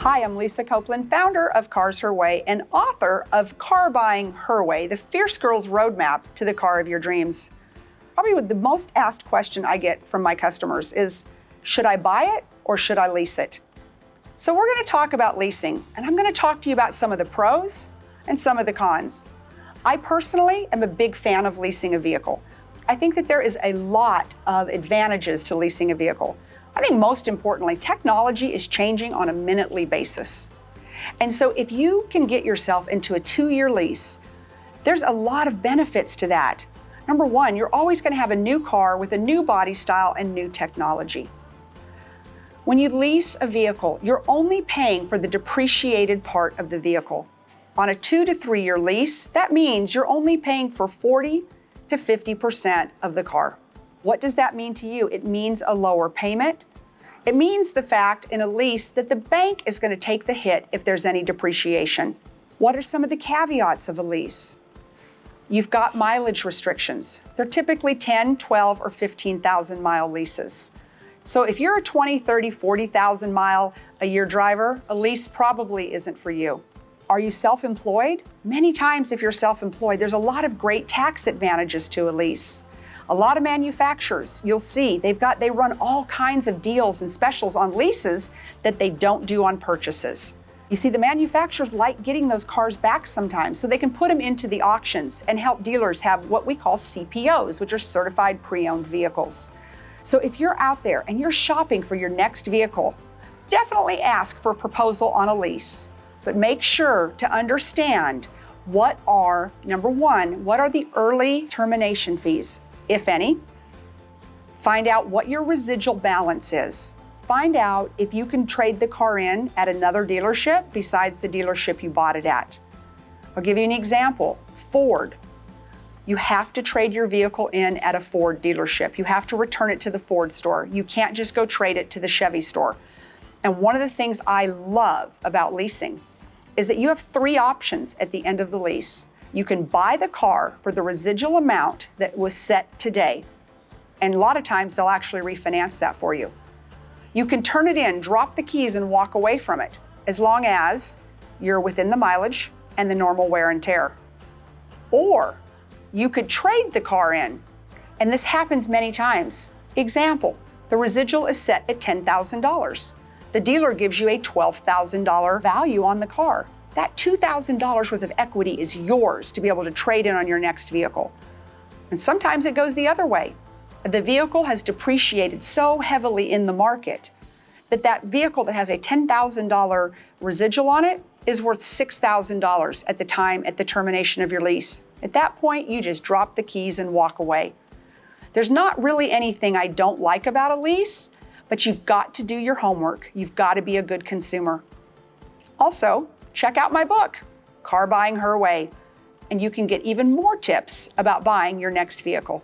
Hi, I'm Lisa Copeland, founder of Cars Her Way and author of Car Buying Her Way, the Fierce Girl's Roadmap to the Car of Your Dreams. Probably the most asked question I get from my customers is, should I buy it or should I lease it? So we're going to talk about leasing, and I'm going to talk to you about some of the pros and some of the cons. I personally am a big fan of leasing a vehicle. I think that there is a lot of advantages to leasing a vehicle. I think most importantly, technology is changing on a minutely basis. And so if you can get yourself into a 2-year lease, there's a lot of benefits to that. Number one, you're always going to have a new car with a new body style and new technology. When you lease a vehicle, you're only paying for the depreciated part of the vehicle. On a 2 to 3 year lease, that means you're only paying for 40 to 50% of the car. What does that mean to you? It means a lower payment. It means the fact in a lease that the bank is going to take the hit if there's any depreciation. What are some of the caveats of a lease? You've got mileage restrictions. They're typically 10, 12, or 15,000 mile leases. So if you're a 20, 30, 40,000 mile a year driver, a lease probably isn't for you. Are you self-employed? Many times if you're self-employed, there's a lot of great tax advantages to a lease. A lot of manufacturers, you'll see, they run all kinds of deals and specials on leases that they don't do on purchases. You see, the manufacturers like getting those cars back sometimes, so they can put them into the auctions and help dealers have what we call CPOs, which are certified pre-owned vehicles. So if you're out there and you're shopping for your next vehicle, definitely ask for a proposal on a lease, but make sure to understand number one, what are the early termination fees, if any? Find out what your residual balance is. Find out if you can trade the car in at another dealership besides the dealership you bought it at. I'll give you an example. Ford. You have to trade your vehicle in at a Ford dealership. You have to return it to the Ford store. You can't just go trade it to the Chevy store. And one of the things I love about leasing is that you have 3 options at the end of the lease. You can buy the car for the residual amount that was set today. And a lot of times they'll actually refinance that for you. You can turn it in, drop the keys, and walk away from it, as long as you're within the mileage and the normal wear and tear. Or you could trade the car in, and this happens many times. Example, the residual is set at $10,000. The dealer gives you a $12,000 value on the car. That $2,000 worth of equity is yours to be able to trade in on your next vehicle. And sometimes it goes the other way. The vehicle has depreciated so heavily in the market that that vehicle that has a $10,000 residual on it is worth $6,000 at the termination of your lease. At that point, you just drop the keys and walk away. There's not really anything I don't like about a lease, but you've got to do your homework. You've got to be a good consumer. Also, check out my book, Car Buying Her Way, and you can get even more tips about buying your next vehicle.